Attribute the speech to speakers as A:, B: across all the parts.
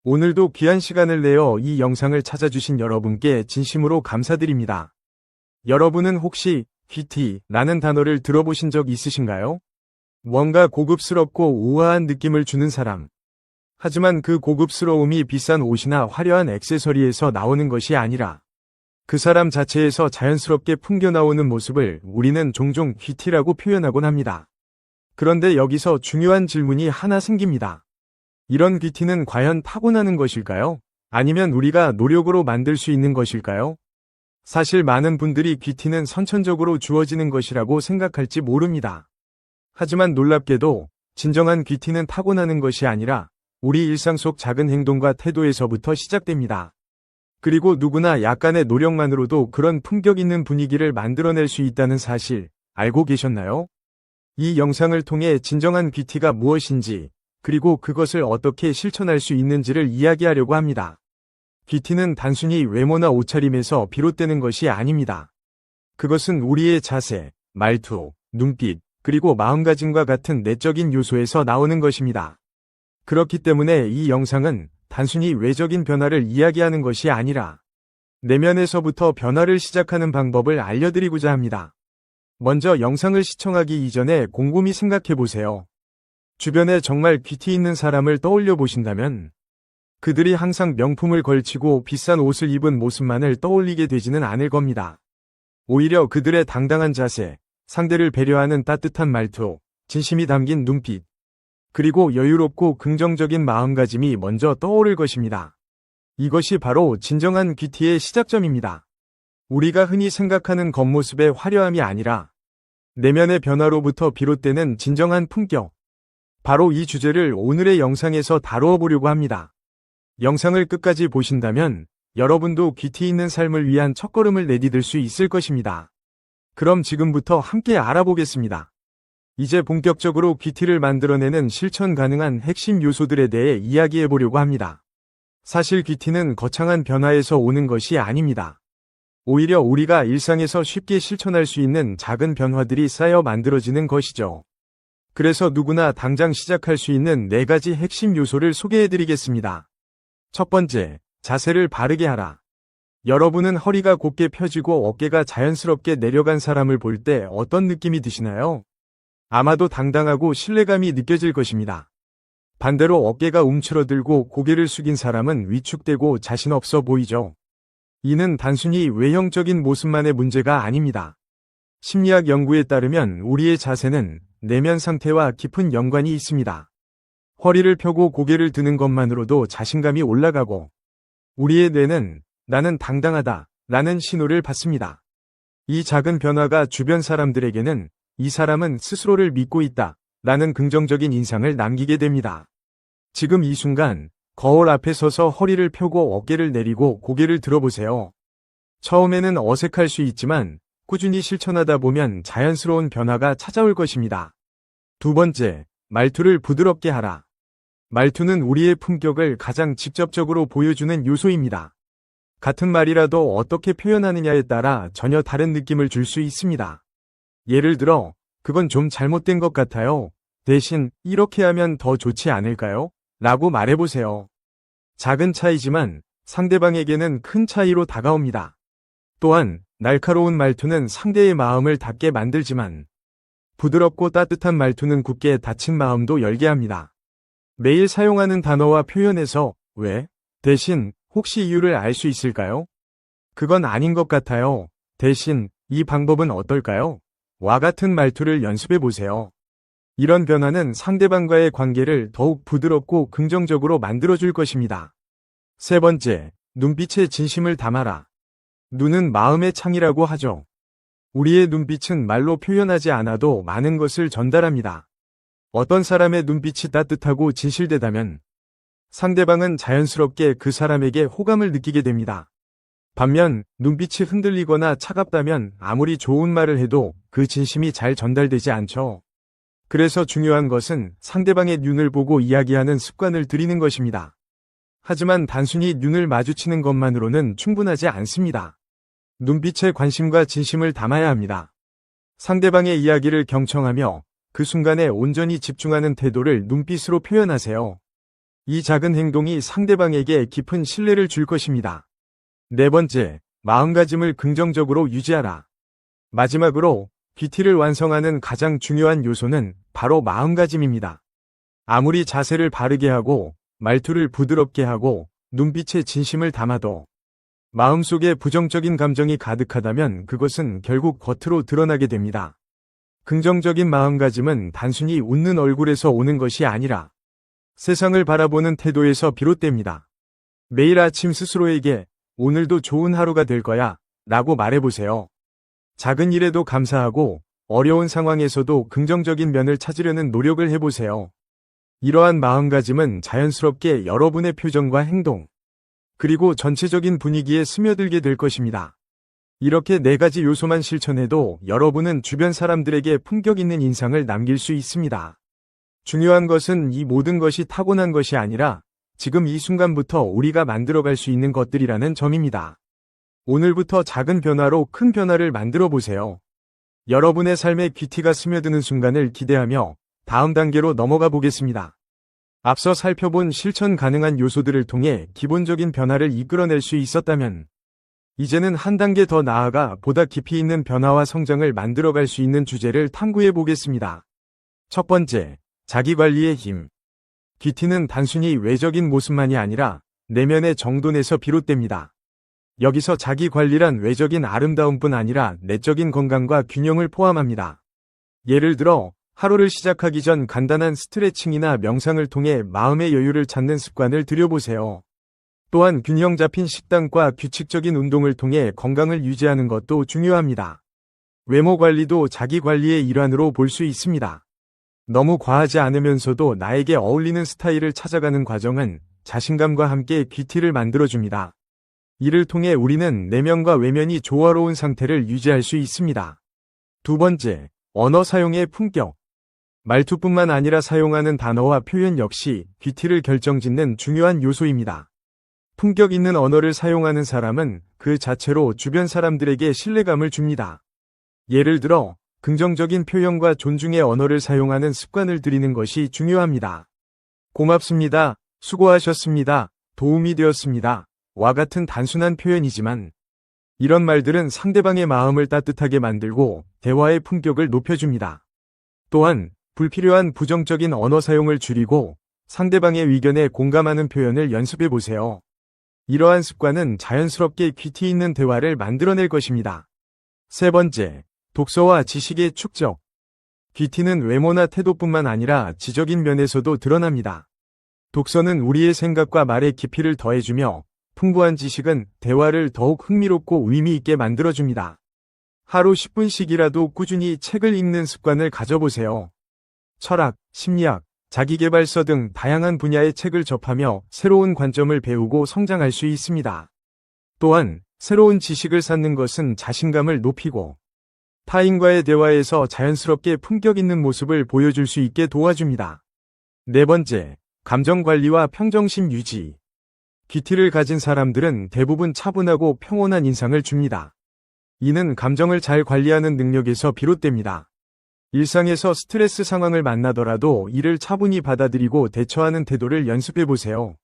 A: 오늘도 귀한 시간을 내어 이 영상을 찾아주신 여러분께 진심으로 감사드립니다. 여러분은 혹시 귀티라는 단어를 들어보신 적 있으신가요? 뭔가 고급스럽고 우아한 느낌을 주는 사람. 하지만 그 고급스러움이 비싼 옷이나 화려한 액세서리에서 나오는 것이 아니라 그 사람 자체에서 자연스럽게 풍겨나오는 모습을 우리는 종종 귀티라고 표현하곤 합니다. 그런데 여기서 중요한 질문이 하나 생깁니다. 이런 귀티는 과연 타고나는 것일까요? 아니면 우리가 노력으로 만들 수 있는 것일까요? 사실 많은 분들이 귀티는 선천적으로 주어지는 것이라고 생각할지 모릅니다. 하지만 놀랍게도 진정한 귀티는 타고나는 것이 아니라 우리 일상 속 작은 행동과 태도에서부터 시작됩니다. 그리고 누구나 약간의 노력만으로도 그런 품격 있는 분위기를 만들어낼 수 있다는 사실 알고 계셨나요? 이 영상을 통해 진정한 귀티가 무엇인지 그리고 그것을 어떻게 실천할 수 있는지를 이야기하려고 합니다. 귀티는 단순히 외모나 옷차림에서 비롯되는 것이 아닙니다. 그것은 우리의 자세, 말투, 눈빛, 그리고 마음가짐과 같은 내적인 요소에서 나오는 것입니다. 그렇기 때문에 이 영상은 단순히 외적인 변화를 이야기하는 것이 아니라 내면에서부터 변화를 시작하는 방법을 알려드리고자 합니다. 먼저 영상을 시청하기 이전에 곰곰이 생각해 보세요. 주변에 정말 귀티 있는 사람을 떠올려 보신다면 그들이 항상 명품을 걸치고 비싼 옷을 입은 모습만을 떠올리게 되지는 않을 겁니다. 오히려 그들의 당당한 자세, 상대를 배려하는 따뜻한 말투, 진심이 담긴 눈빛, 그리고 여유롭고 긍정적인 마음가짐이 먼저 떠오를 것입니다. 이것이 바로 진정한 귀티의 시작점입니다. 우리가 흔히 생각하는 겉모습의 화려함이 아니라 내면의 변화로부터 비롯되는 진정한 품격. 바로 이 주제를 오늘의 영상에서 다루어 보려고 합니다. 영상을 끝까지 보신다면 여러분도 귀티 있는 삶을 위한 첫걸음을 내디딜 수 있을 것입니다. 그럼 지금부터 함께 알아보겠습니다. 이제 본격적으로 귀티를 만들어내는 실천 가능한 핵심 요소들에 대해 이야기해 보려고 합니다. 사실 귀티는 거창한 변화에서 오는 것이 아닙니다. 오히려 우리가 일상에서 쉽게 실천할 수 있는 작은 변화들이 쌓여 만들어지는 것이죠. 그래서 누구나 당장 시작할 수 있는 4가지 핵심 요소를 소개해드리겠습니다. 첫 번째, 자세를 바르게 하라. 여러분은 허리가 곧게 펴지고 어깨가 자연스럽게 내려간 사람을 볼 때 어떤 느낌이 드시나요? 아마도 당당하고 신뢰감이 느껴질 것입니다. 반대로 어깨가 움츠러들고 고개를 숙인 사람은 위축되고 자신 없어 보이죠. 이는 단순히 외형적인 모습만의 문제가 아닙니다. 심리학 연구에 따르면 우리의 자세는 내면 상태와 깊은 연관이 있습니다. 허리를 펴고 고개를 드는 것만으로도 자신감이 올라가고 우리의 뇌는 나는 당당하다 라는 신호를 받습니다. 이 작은 변화가 주변 사람들에게는 이 사람은 스스로를 믿고 있다 라는 긍정적인 인상을 남기게 됩니다. 지금 이 순간 거울 앞에 서서 허리를 펴고 어깨를 내리고 고개를 들어보세요. 처음에는 어색할 수 있지만 꾸준히 실천하다 보면 자연스러운 변화가 찾아올 것입니다. 두 번째, 말투를 부드럽게 하라. 말투는 우리의 품격을 가장 직접적으로 보여주는 요소입니다. 같은 말이라도 어떻게 표현하느냐에 따라 전혀 다른 느낌을 줄 수 있습니다. 예를 들어, 그건 좀 잘못된 것 같아요. 대신 이렇게 하면 더 좋지 않을까요? 라고 말해보세요. 작은 차이지만 상대방에게는 큰 차이로 다가옵니다. 또한 날카로운 말투는 상대의 마음을 닫게 만들지만 부드럽고 따뜻한 말투는 굳게 닫힌 마음도 열게 합니다. 매일 사용하는 단어와 표현에서 왜? 대신 혹시 이유를 알 수 있을까요? 그건 아닌 것 같아요. 대신 이 방법은 어떨까요? 와 같은 말투를 연습해 보세요. 이런 변화는 상대방과의 관계를 더욱 부드럽고 긍정적으로 만들어줄 것입니다. 세 번째, 눈빛에 진심을 담아라. 눈은 마음의 창이라고 하죠. 우리의 눈빛은 말로 표현하지 않아도 많은 것을 전달합니다. 어떤 사람의 눈빛이 따뜻하고 진실되다면 상대방은 자연스럽게 그 사람에게 호감을 느끼게 됩니다. 반면 눈빛이 흔들리거나 차갑다면 아무리 좋은 말을 해도 그 진심이 잘 전달되지 않죠. 그래서 중요한 것은 상대방의 눈을 보고 이야기하는 습관을 들이는 것입니다. 하지만 단순히 눈을 마주치는 것만으로는 충분하지 않습니다. 눈빛에 관심과 진심을 담아야 합니다. 상대방의 이야기를 경청하며 그 순간에 온전히 집중하는 태도를 눈빛으로 표현하세요. 이 작은 행동이 상대방에게 깊은 신뢰를 줄 것입니다. 네 번째, 마음가짐을 긍정적으로 유지하라. 마지막으로 귀티를 완성하는 가장 중요한 요소는 바로 마음가짐입니다. 아무리 자세를 바르게 하고 말투를 부드럽게 하고 눈빛에 진심을 담아도 마음속에 부정적인 감정이 가득하다면 그것은 결국 겉으로 드러나게 됩니다. 긍정적인 마음가짐은 단순히 웃는 얼굴에서 오는 것이 아니라 세상을 바라보는 태도에서 비롯됩니다. 매일 아침 스스로에게 오늘도 좋은 하루가 될 거야 라고 말해보세요. 작은 일에도 감사하고 어려운 상황에서도 긍정적인 면을 찾으려는 노력을 해보세요. 이러한 마음가짐은 자연스럽게 여러분의 표정과 행동, 그리고 전체적인 분위기에 스며들게 될 것입니다. 이렇게 4가지 요소만 실천해도 여러분은 주변 사람들에게 품격 있는 인상을 남길 수 있습니다. 중요한 것은 이 모든 것이 타고난 것이 아니라 지금 이 순간부터 우리가 만들어갈 수 있는 것들이라는 점입니다. 오늘부터 작은 변화로 큰 변화를 만들어 보세요. 여러분의 삶에 귀티가 스며드는 순간을 기대하며 다음 단계로 넘어가 보겠습니다. 앞서 살펴본 실천 가능한 요소들을 통해 기본적인 변화를 이끌어낼 수 있었다면 이제는 한 단계 더 나아가 보다 깊이 있는 변화와 성장을 만들어갈 수 있는 주제를 탐구해 보겠습니다. 첫 번째, 자기관리의 힘. 귀티는 단순히 외적인 모습만이 아니라 내면의 정돈에서 비롯됩니다. 여기서 자기관리란 외적인 아름다움뿐 아니라 내적인 건강과 균형을 포함합니다. 예를 들어 하루를 시작하기 전 간단한 스트레칭이나 명상을 통해 마음의 여유를 찾는 습관을 들여보세요. 또한 균형 잡힌 식단과 규칙적인 운동을 통해 건강을 유지하는 것도 중요합니다. 외모 관리도 자기 관리의 일환으로 볼 수 있습니다. 너무 과하지 않으면서도 나에게 어울리는 스타일을 찾아가는 과정은 자신감과 함께 귀티를 만들어줍니다. 이를 통해 우리는 내면과 외면이 조화로운 상태를 유지할 수 있습니다. 두 번째, 언어 사용의 품격. 말투뿐만 아니라 사용하는 단어와 표현 역시 귀티를 결정짓는 중요한 요소입니다. 품격 있는 언어를 사용하는 사람은 그 자체로 주변 사람들에게 신뢰감을 줍니다. 예를 들어 긍정적인 표현과 존중의 언어를 사용하는 습관을 들이는 것이 중요합니다. 고맙습니다. 수고하셨습니다. 도움이 되었습니다. 와 같은 단순한 표현이지만 이런 말들은 상대방의 마음을 따뜻하게 만들고 대화의 품격을 높여줍니다. 또한 불필요한 부정적인 언어 사용을 줄이고 상대방의 의견에 공감하는 표현을 연습해 보세요. 이러한 습관은 자연스럽게 귀티 있는 대화를 만들어낼 것입니다. 세 번째, 독서와 지식의 축적. 귀티는 외모나 태도뿐만 아니라 지적인 면에서도 드러납니다. 독서는 우리의 생각과 말의 깊이를 더해주며 풍부한 지식은 대화를 더욱 흥미롭고 의미 있게 만들어줍니다. 하루 10분씩이라도 꾸준히 책을 읽는 습관을 가져보세요. 철학, 심리학, 자기계발서 등 다양한 분야의 책을 접하며 새로운 관점을 배우고 성장할 수 있습니다. 또한 새로운 지식을 쌓는 것은 자신감을 높이고 타인과의 대화에서 자연스럽게 품격 있는 모습을 보여줄 수 있게 도와줍니다. 네 번째, 감정관리와 평정심 유지. 귀티를 가진 사람들은 대부분 차분하고 평온한 인상을 줍니다. 이는 감정을 잘 관리하는 능력에서 비롯됩니다. 일상에서 스트레스 상황을 만나더라도 이를 차분히 받아들이고 대처하는 태도를 연습해보세요.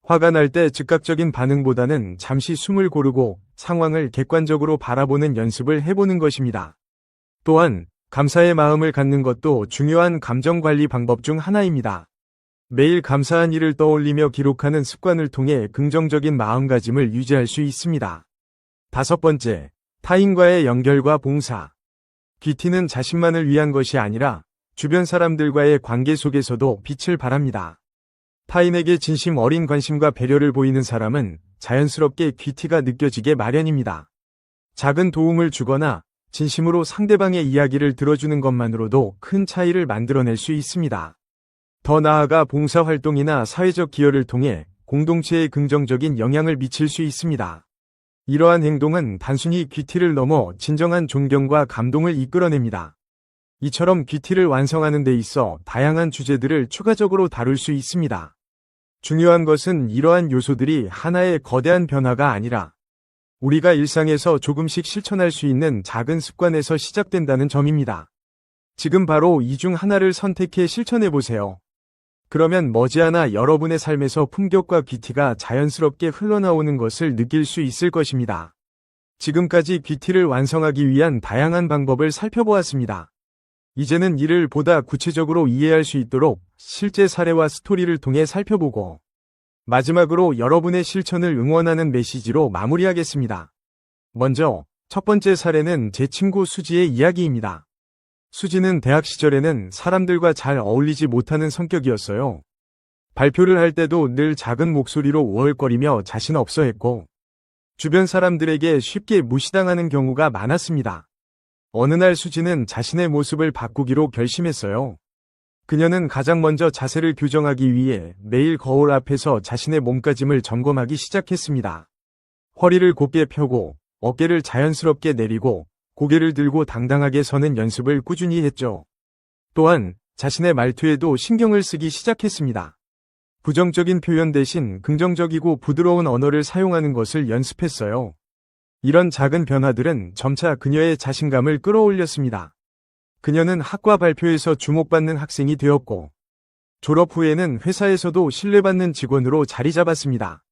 A: 화가 날 때 즉각적인 반응보다는 잠시 숨을 고르고 상황을 객관적으로 바라보는 연습을 해보는 것입니다. 또한 감사의 마음을 갖는 것도 중요한 감정관리 방법 중 하나입니다. 매일 감사한 일을 떠올리며 기록하는 습관을 통해 긍정적인 마음가짐을 유지할 수 있습니다. 다섯 번째, 타인과의 연결과 봉사. 귀티는 자신만을 위한 것이 아니라 주변 사람들과의 관계 속에서도 빛을 발합니다. 타인에게 진심 어린 관심과 배려를 보이는 사람은 자연스럽게 귀티가 느껴지게 마련입니다. 작은 도움을 주거나 진심으로 상대방의 이야기를 들어주는 것만으로도 큰 차이를 만들어낼 수 있습니다. 더 나아가 봉사활동이나 사회적 기여를 통해 공동체에 긍정적인 영향을 미칠 수 있습니다. 이러한 행동은 단순히 귀티를 넘어 진정한 존경과 감동을 이끌어냅니다. 이처럼 귀티를 완성하는 데 있어 다양한 주제들을 추가적으로 다룰 수 있습니다. 중요한 것은 이러한 요소들이 하나의 거대한 변화가 아니라 우리가 일상에서 조금씩 실천할 수 있는 작은 습관에서 시작된다는 점입니다. 지금 바로 이 중 하나를 선택해 실천해 보세요. 그러면 머지않아 여러분의 삶에서 품격과 귀티가 자연스럽게 흘러나오는 것을 느낄 수 있을 것입니다. 지금까지 귀티를 완성하기 위한 다양한 방법을 살펴보았습니다. 이제는 이를 보다 구체적으로 이해할 수 있도록 실제 사례와 스토리를 통해 살펴보고 마지막으로 여러분의 실천을 응원하는 메시지로 마무리하겠습니다. 먼저 첫 번째 사례는 제 친구 수지의 이야기입니다. 수지는 대학 시절에는 사람들과 잘 어울리지 못하는 성격이었어요. 발표를 할 때도 늘 작은 목소리로 우월거리며 자신 없어 했고, 주변 사람들에게 쉽게 무시당하는 경우가 많았습니다. 어느 날 수지는 자신의 모습을 바꾸기로 결심했어요. 그녀는 가장 먼저 자세를 교정하기 위해 매일 거울 앞에서 자신의 몸가짐을 점검하기 시작했습니다. 허리를 곧게 펴고 어깨를 자연스럽게 내리고 고개를 들고 당당하게 서는 연습을 꾸준히 했죠. 또한 자신의 말투에도 신경을 쓰기 시작했습니다. 부정적인 표현 대신 긍정적이고 부드러운 언어를 사용하는 것을 연습했어요. 이런 작은 변화들은 점차 그녀의 자신감을 끌어올렸습니다. 그녀는 학과 발표에서 주목받는 학생이 되었고, 졸업 후에는 회사에서도 신뢰받는 직원으로 자리 잡았습니다.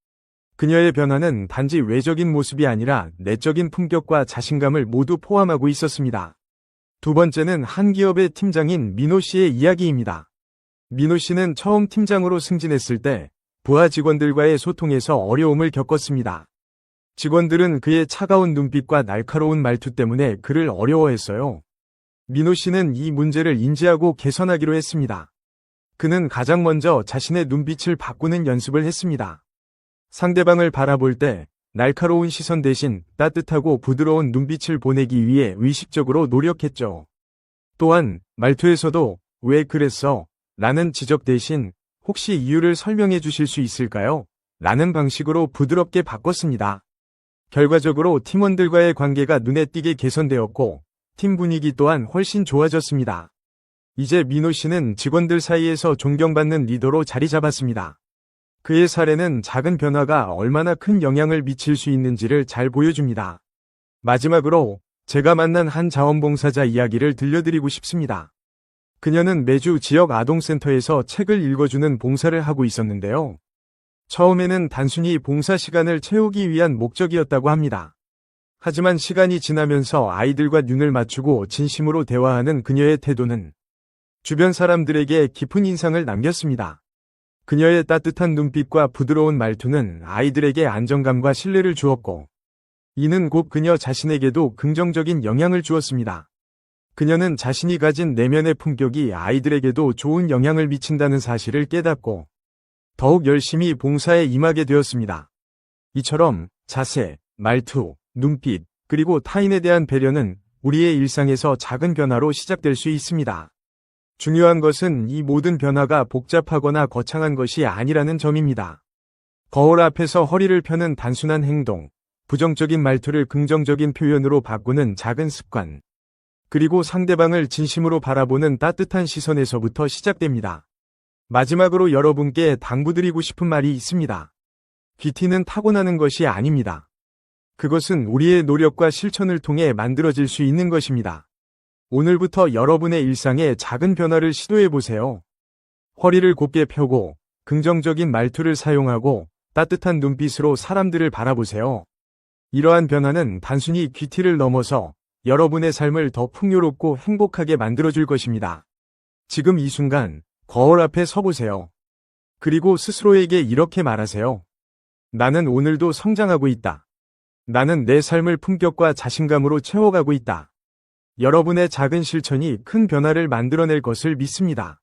A: 그녀의 변화는 단지 외적인 모습이 아니라 내적인 품격과 자신감을 모두 포함하고 있었습니다. 두 번째는 한 기업의 팀장인 민호 씨의 이야기입니다. 민호 씨는 처음 팀장으로 승진했을 때 부하 직원들과의 소통에서 어려움을 겪었습니다. 직원들은 그의 차가운 눈빛과 날카로운 말투 때문에 그를 어려워했어요. 민호 씨는 이 문제를 인지하고 개선하기로 했습니다. 그는 가장 먼저 자신의 눈빛을 바꾸는 연습을 했습니다. 상대방을 바라볼 때 날카로운 시선 대신 따뜻하고 부드러운 눈빛을 보내기 위해 의식적으로 노력했죠. 또한 말투에서도 "왜 그랬어? 라는 지적 대신 "혹시 이유를 설명해 주실 수 있을까요? 라는 방식으로 부드럽게 바꿨습니다. 결과적으로 팀원들과의 관계가 눈에 띄게 개선되었고 팀 분위기 또한 훨씬 좋아졌습니다. 이제 민호 씨는 직원들 사이에서 존경받는 리더로 자리 잡았습니다. 그의 사례는 작은 변화가 얼마나 큰 영향을 미칠 수 있는지를 잘 보여줍니다. 마지막으로 제가 만난 한 자원봉사자 이야기를 들려드리고 싶습니다. 그녀는 매주 지역 아동센터에서 책을 읽어주는 봉사를 하고 있었는데요. 처음에는 단순히 봉사 시간을 채우기 위한 목적이었다고 합니다. 하지만 시간이 지나면서 아이들과 눈을 맞추고 진심으로 대화하는 그녀의 태도는 주변 사람들에게 깊은 인상을 남겼습니다. 그녀의 따뜻한 눈빛과 부드러운 말투는 아이들에게 안정감과 신뢰를 주었고, 이는 곧 그녀 자신에게도 긍정적인 영향을 주었습니다. 그녀는 자신이 가진 내면의 품격이 아이들에게도 좋은 영향을 미친다는 사실을 깨닫고 더욱 열심히 봉사에 임하게 되었습니다. 이처럼 자세, 말투, 눈빛, 그리고 타인에 대한 배려는 우리의 일상에서 작은 변화로 시작될 수 있습니다. 중요한 것은 이 모든 변화가 복잡하거나 거창한 것이 아니라는 점입니다. 거울 앞에서 허리를 펴는 단순한 행동, 부정적인 말투를 긍정적인 표현으로 바꾸는 작은 습관, 그리고 상대방을 진심으로 바라보는 따뜻한 시선에서부터 시작됩니다. 마지막으로 여러분께 당부드리고 싶은 말이 있습니다. 귀티는 타고나는 것이 아닙니다. 그것은 우리의 노력과 실천을 통해 만들어질 수 있는 것입니다. 오늘부터 여러분의 일상에 작은 변화를 시도해보세요. 허리를 곧게 펴고 긍정적인 말투를 사용하고 따뜻한 눈빛으로 사람들을 바라보세요. 이러한 변화는 단순히 귀티를 넘어서 여러분의 삶을 더 풍요롭고 행복하게 만들어줄 것입니다. 지금 이 순간 거울 앞에 서보세요. 그리고 스스로에게 이렇게 말하세요. 나는 오늘도 성장하고 있다. 나는 내 삶을 품격과 자신감으로 채워가고 있다. 여러분의 작은 실천이 큰 변화를 만들어낼 것을 믿습니다.